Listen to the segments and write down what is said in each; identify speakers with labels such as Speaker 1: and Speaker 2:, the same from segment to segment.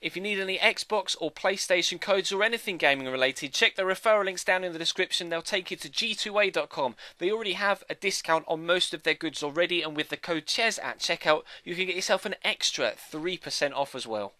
Speaker 1: If you need any Xbox or PlayStation codes or anything gaming related, check the referral links down in the description. They'll take you to g2a.com. They already have a discount on most of their goods already, and with the code CHES at checkout, you can get yourself an extra 3% off as well.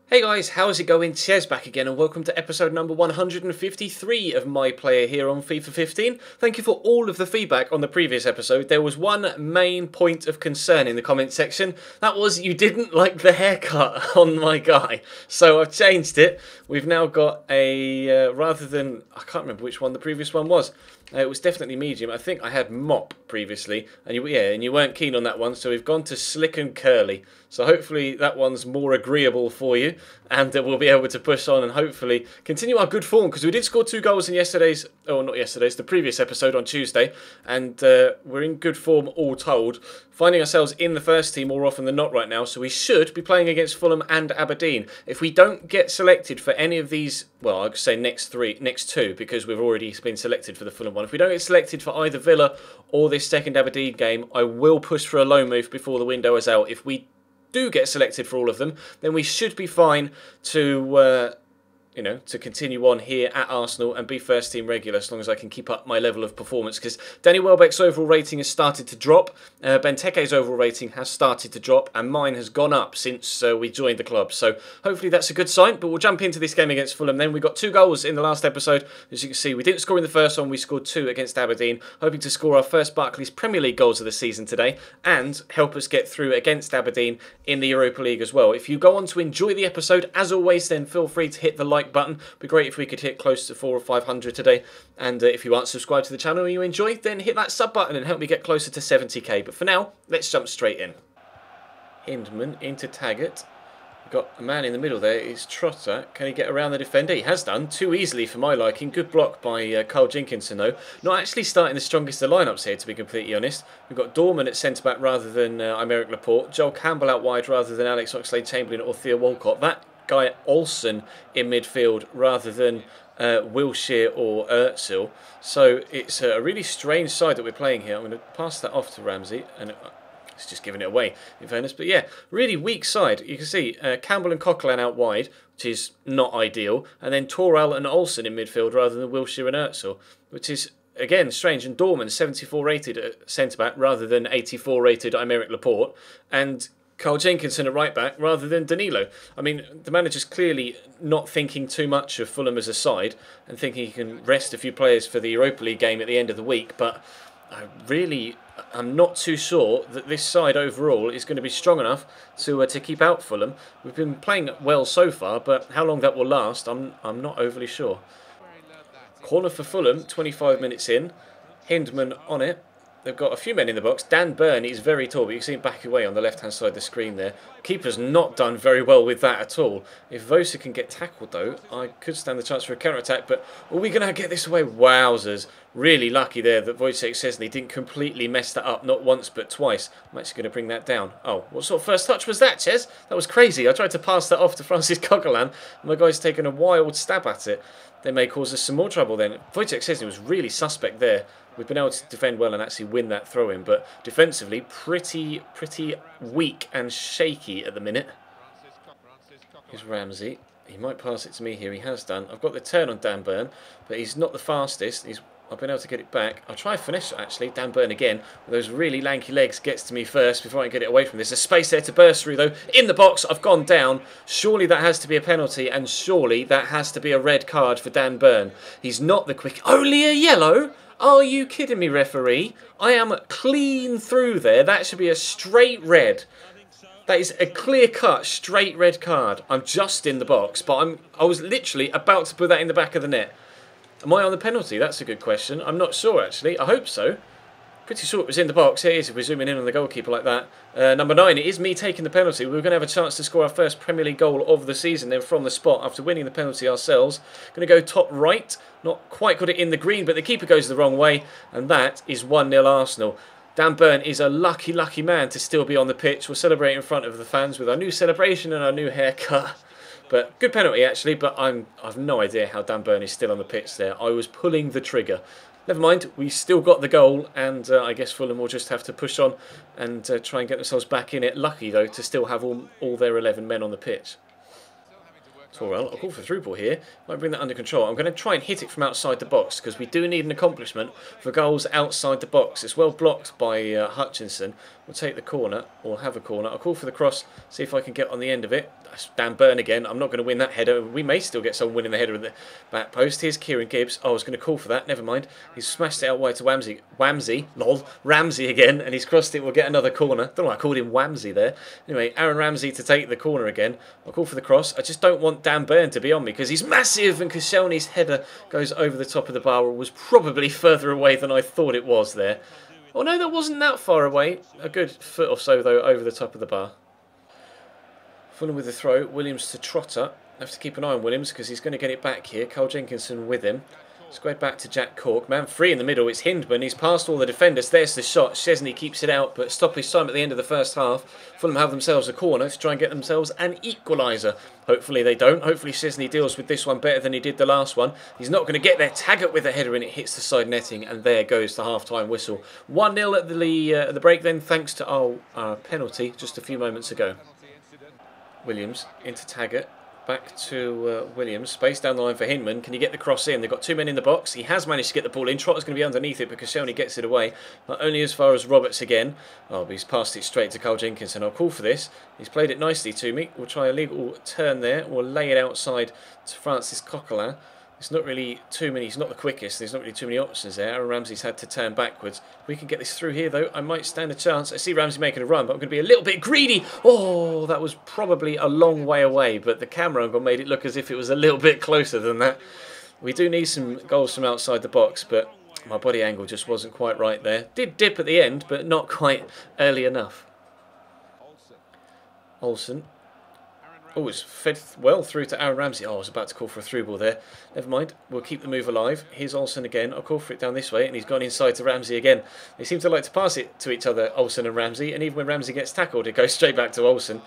Speaker 1: Hey guys, how's it going? Chez back again, and welcome to episode number 153 of My Player here on FIFA 15. Thank you for all of the feedback on the previous episode. There was one main point of concern in the comment section. That was you didn't like the haircut on my guy. So I've changed it. We've now got a, rather than, I can't remember which one the previous one was. It was definitely medium. I think I had mop previously, and you weren't keen on that one, so we've gone to slick and curly. So hopefully that one's more agreeable for you, and we'll be able to push on and hopefully continue our good form, because we did score 2 goals in the previous episode on Tuesday, and we're in good form all told, finding ourselves in the first team more often than not right now, so we should be playing against Fulham and Aberdeen. If we don't get selected for any of these, well, I'd say next two, because we've already been selected for the Fulham one. If we don't get selected for either Villa or this second Aberdeen game, I will push for a loan move before the window is out. If we do get selected for all of them, then we should be fine to to continue on here at Arsenal and be first team regular, as long as I can keep up my level of performance, because Danny Welbeck's overall rating has started to drop, Benteke's overall rating has started to drop, and mine has gone up since we joined the club, so hopefully that's a good sign. But we'll jump into this game against Fulham then. We got 2 goals in the last episode. As you can see, we didn't score in the first one, we scored 2 against Aberdeen, hoping to score our first Barclays Premier League goals of the season today, and help us get through against Aberdeen in the Europa League as well. If you go on to enjoy the episode, as always, then feel free to hit the like button. It'd be great if we could hit close to 400 or 500 today. And if you aren't subscribed to the channel and you enjoy, then hit that sub button and help me get closer to 70k. But for now, let's jump straight in. Hindman into Taggart. We've got a man in the middle there. It's Trotter. Can he get around the defender? He has done. Too easily for my liking. Good block by Carl Jenkinson though. Not actually starting the strongest of lineups here, to be completely honest. We've got Dorman at centre-back rather than Aymeric Laporte. Joel Campbell out wide rather than Alex Oxlade-Chamberlain or Theo Walcott. That guy Olsen in midfield rather than Wilshere or Özil. So it's a really strange side that we're playing here. I'm going to pass that off to Ramsey, and it's just giving it away in fairness. But yeah, really weak side. You can see Campbell and Coquelin out wide, which is not ideal, and then Torel and Olsen in midfield rather than Wilshere and Özil, which is again strange. And Dorman 74 rated at centre-back rather than 84 rated Aymeric Laporte, and Carl Jenkinson at right-back rather than Danilo. I mean, the manager's clearly not thinking too much of Fulham as a side and thinking he can rest a few players for the Europa League game at the end of the week, but I'm not too sure that this side overall is going to be strong enough to keep out Fulham. We've been playing well so far, but how long that will last, I'm not overly sure. Corner for Fulham, 25 minutes in. Hindman on it. They've got a few men in the box. Dan Burn is very tall, but you can see him back away on the left-hand side of the screen there. Keeper's not done very well with that at all. If Vosa can get tackled, though, I could stand the chance for a counter-attack, but are we going to get this away? Wowzers. Really lucky there that Wojciech Szczesny didn't completely mess that up, not once but twice. I'm actually going to bring that down. Oh, what sort of first touch was that, Ches? That was crazy. I tried to pass that off to Francis Coquelin, and my guy's taken a wild stab at it. They may cause us some more trouble then. Wojciech Szczesny was really suspect there. We've been able to defend well and actually win that throw-in, but defensively pretty weak and shaky at the minute. Here's Ramsey. He might pass it to me here. He has done. I've got the turn on Dan Burn, but he's not the fastest. I've been able to get it back. I'll try finesse actually. Dan Burn again with those really lanky legs gets to me first before I can get it away from this. There's a space there to burst through though. In the box, I've gone down. Surely that has to be a penalty, and surely that has to be a red card for Dan Burn. He's not the quick. Only a yellow? Are you kidding me, referee? I am clean through there. That should be a straight red. That is a clear-cut, straight red card. I'm just in the box, but I was literally about to put that in the back of the net. Am I on the penalty? That's a good question. I'm not sure, actually. I hope so. Pretty sure it was in the box. Here it is, if we're zooming in on the goalkeeper like that. Number 9, it is me taking the penalty. We were going to have a chance to score our first Premier League goal of the season then from the spot after winning the penalty ourselves. Going to go top right. Not quite got it in the green, but the keeper goes the wrong way. And that is 1-0 Arsenal. Dan Burn is a lucky, lucky man to still be on the pitch. We'll celebrate in front of the fans with our new celebration and our new haircut. But good penalty, actually, but I've no idea how Dan Burn is still on the pitch there. I was pulling the trigger. Never mind, we still got the goal, and I guess Fulham will just have to push on and try and get themselves back in it. Lucky, though, to still have all their 11 men on the pitch.
Speaker 2: Torrell, I'll call for a through ball here. Might bring that under control. I'm going to try and hit it from outside the box because we do need an accomplishment for goals outside the box. It's well blocked by Hutchinson. We'll take the corner, or have a corner. I'll call for the cross, see if I can get on the end of it. That's Dan Burn again. I'm not going to win that header. We may still get someone winning the header in the back post. Here's Kieran Gibbs. Oh, I was going to call for that. Never mind. He's smashed it out wide to Ramsey again, and he's crossed it. We'll get another corner. Don't know why I called him Whamsey there. Anyway, Aaron Ramsey to take the corner again. I'll call for the cross. I just don't want Dan Burn to be on me because he's massive, and Koscielny's header goes over the top of the bar. Was probably further away than I thought it was there. Oh no, that wasn't that far away. A good foot or so though over the top of the bar. Fulham with the throw. Williams to Trotter. Have to keep an eye on Williams because he's going to get it back here. Carl Jenkinson with him. Squared back to Jack Cork. Man free in the middle. It's Hindman. He's past all the defenders. There's the shot. Szczesny keeps it out, but stoppage time at the end of the first half. Fulham have themselves a corner to try and get themselves an equaliser. Hopefully they don't. Hopefully Szczesny deals with this one better than he did the last one. He's not going to get there. Taggart with a header and it hits the side netting, and there goes the half-time whistle. 1-0 at the break then, thanks to our penalty just a few moments ago. Williams into Taggart. Back to Williams. Space down the line for Hinman. Can you get the cross in? They've got two men in the box. He has managed to get the ball in. Trotter's going to be underneath it because Koscielny gets it away. Not only as far as Roberts again. Oh, but he's passed it straight to Carl Jenkinson. I'll call for this. He's played it nicely to me. We'll try a legal turn there. We'll lay it outside to Francis Coquelin. It's not really too many. He's not the quickest. There's not really too many options there. Aaron Ramsey's had to turn backwards. If we can get this through here, though, I might stand a chance. I see Ramsey making a run, but I'm going to be a little bit greedy. Oh, that was probably a long way away, but the camera angle made it look as if it was a little bit closer than that. We do need some goals from outside the box, but my body angle just wasn't quite right there. Did dip at the end, but not quite early enough. Olsen. Oh, it's fed well through to Aaron Ramsey. Oh, I was about to call for a through ball there. Never mind. We'll keep the move alive. Here's Olsen again. I'll call for it down this way, and he's gone inside to Ramsey again. They seem to like to pass it to each other, Olsen and Ramsey, and even when Ramsey gets tackled, it goes straight back to Olsen.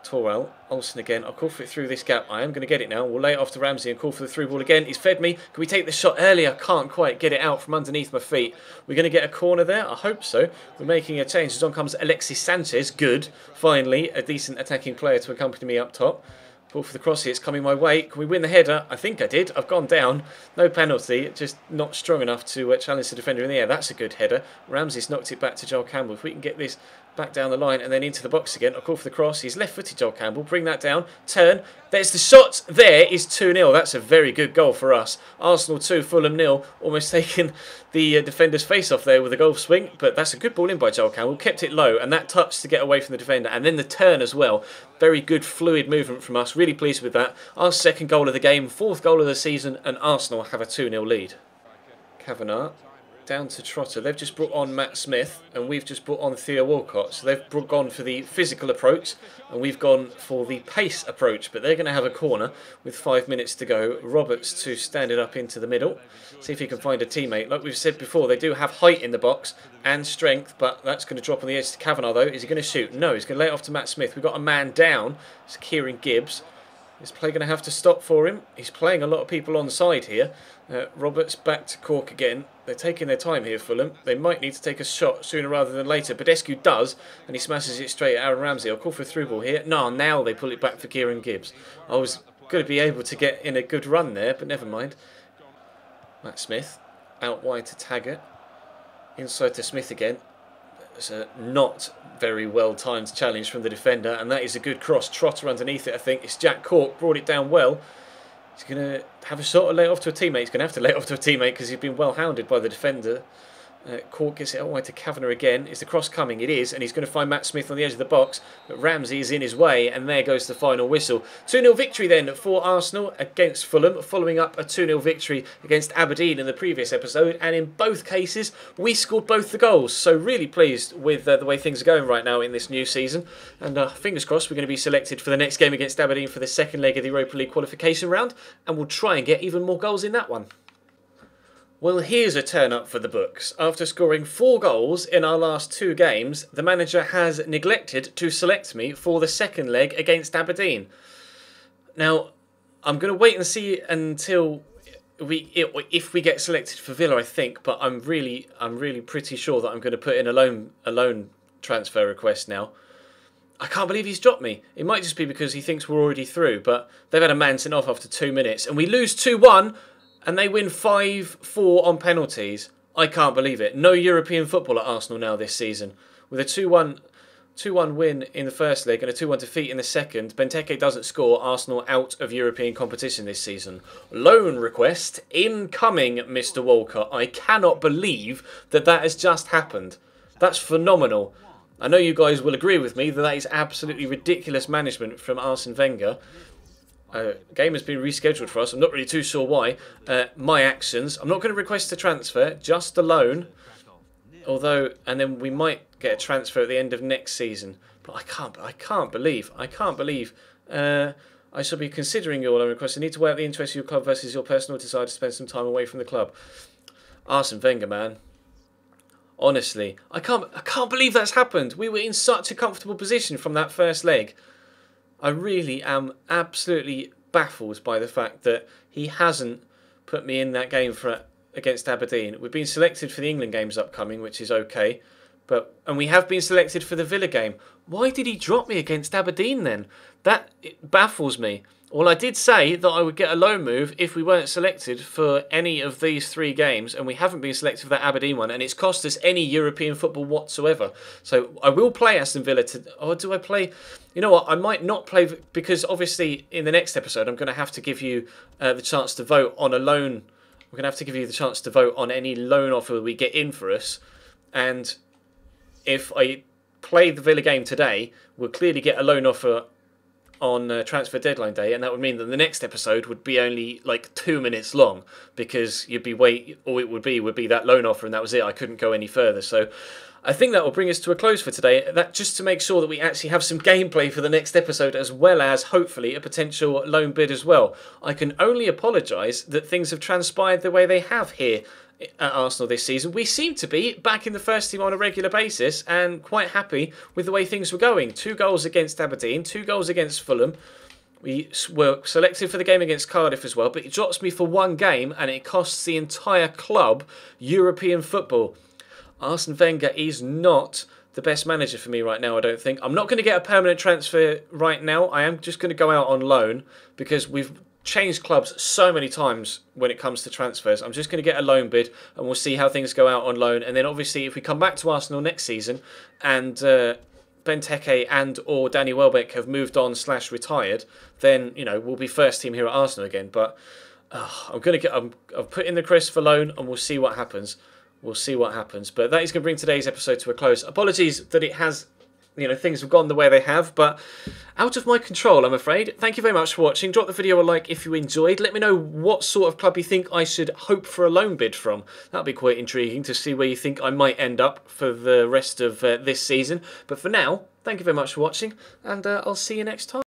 Speaker 2: Torrell, Olsen again. I'll call for it through this gap. I am going to get it now. We'll lay it off to Ramsey and call for the through ball again. He's fed me. Can we take the shot earlier? Can't quite get it out from underneath my feet. We're going to get a corner there. I hope so. We're making a change. As on comes Alexis Sanchez. Good. Finally, a decent attacking player to accompany me up top. Ball for the cross here, it's coming my way. Can we win the header? I think I did. I've gone down. No penalty, just not strong enough to challenge the defender in the air. That's a good header. Ramsey's knocked it back to Joel Campbell. If we can get this back down the line and then into the box again, I'll call for the cross. He's left-footed, Joel Campbell. Bring that down. Turn. There's the shot. There is 2-0. That's a very good goal for us. Arsenal 2, Fulham 0. Almost taking the defender's face off there with a golf swing. But that's a good ball in by Joel Campbell. Kept it low. And that touch to get away from the defender. And then the turn as well. Very good fluid movement from us. Really pleased with that. Our second goal of the game. Fourth goal of the season. And Arsenal have a 2-0 lead. Kavanagh. Down to Trotter. They've just brought on Matt Smith and we've just brought on Theo Walcott. So they've gone for the physical approach and we've gone for the pace approach. But they're going to have a corner with 5 minutes to go. Roberts to stand it up into the middle. See if he can find a teammate. Like we've said before, they do have height in the box and strength, but that's going to drop on the edge to Kavanagh though. Is he going to shoot? No, he's going to lay it off to Matt Smith. We've got a man down. It's Kieran Gibbs. Is play going to have to stop for him? He's playing a lot of people on side here. Roberts back to Cork again. They're taking their time here, Fulham. They might need to take a shot sooner rather than later. Badescu does, and he smashes it straight at Aaron Ramsey. I'll call for a through ball here. No, now they pull it back for Kieran Gibbs. I was going to be able to get in a good run there, but never mind. Matt Smith, out wide to Taggart. Inside to Smith again. It's a not very well timed challenge from the defender, and that is a good cross. Trotter underneath it, I think. It's Jack Cork, brought it down well. He's going to have a shot or lay it off to a teammate. He's going to have to lay it off to a teammate because he's been well hounded by the defender. Cork gets it all the way to Kavanagh again. Is the cross coming? It is, and he's going to find Matt Smith on the edge of the box, but Ramsey is in his way, and there goes the final whistle. 2-0 victory then for Arsenal against Fulham, following up a 2-0 victory against Aberdeen in the previous episode, and in both cases we scored both the goals, so really pleased with the way things are going right now in this new season, and fingers crossed we're going to be selected for the next game against Aberdeen for the second leg of the Europa League qualification round, and we'll try and get even more goals in that one. Well, here's a turn up for the books. After scoring 4 goals in our last 2 games, the manager has neglected to select me for the second leg against Aberdeen. Now, I'm going to wait and see until if we get selected for Villa, I think, but I'm really pretty sure that I'm going to put in a loan transfer request now. I can't believe he's dropped me. It might just be because he thinks we're already through, but they've had a man sent off after 2 minutes, and we lose 2-1, and they win 5-4 on penalties. I can't believe it. No European football at Arsenal now this season. With a 2-1 win in the first leg and a 2-1 defeat in the second, Benteke doesn't score, Arsenal out of European competition this season. Loan request incoming, Mr. Walcott. I cannot believe that has just happened. That's phenomenal. I know you guys will agree with me that is absolutely ridiculous management from Arsene Wenger. Game has been rescheduled for us. I'm not really too sure why. My actions. I'm not going to request a transfer, just a loan. Although, and then we might get a transfer at the end of next season. But I can't believe. I shall be considering your loan request. I need to weigh up the interest of your club versus your personal desire to spend some time away from the club. Arsene Wenger, man. Honestly, I can't believe that's happened. We were in such a comfortable position from that first leg. I really am absolutely baffled by the fact that he hasn't put me in that game against Aberdeen. We've been selected for the England games upcoming, which is okay, and we have been selected for the Villa game. Why did he drop me against Aberdeen then? It baffles me. Well, I did say that I would get a loan move if we weren't selected for any of these 3 games, and we haven't been selected for that Aberdeen one, and it's cost us any European football whatsoever. So I will play Aston Villa or do I play? You know what? I might not play, because obviously in the next episode I'm going to have to give you the chance to vote on a loan. We're going to have to give you the chance to vote on any loan offer we get in for us, and if I play the Villa game today, we'll clearly get a loan offer on transfer deadline day, and that would mean that the next episode would be only like 2 minutes long, because all it would be that loan offer, and that was it. I couldn't go any further. So I think that will bring us to a close for today. That just to make sure that we actually have some gameplay for the next episode, as well as hopefully a potential loan bid as well. I can only apologise that things have transpired the way they have here at Arsenal this season. We seem to be back in the first team on a regular basis and quite happy with the way things were going. 2 goals against Aberdeen, 2 goals against Fulham. We were selected for the game against Cardiff as well, but it drops me for 1 game and it costs the entire club European football. Arsene Wenger is not the best manager for me right now, I don't think. I'm not going to get a permanent transfer right now. I am just going to go out on loan, because we've changed clubs so many times when it comes to transfers. I'm just going to get a loan bid and we'll see how things go out on loan. And then obviously if we come back to Arsenal next season and Benteke and or Danny Welbeck have moved on / retired, then we'll be first team here at Arsenal again. But I've put in the request for loan and we'll see what happens. But that is going to bring today's episode to a close. Apologies that it has, things have gone the way they have, but out of my control, I'm afraid. Thank you very much for watching. Drop the video a like if you enjoyed. Let me know what sort of club you think I should hope for a loan bid from. That'll be quite intriguing to see where you think I might end up for the rest of this season. But for now, thank you very much for watching, and I'll see you next time.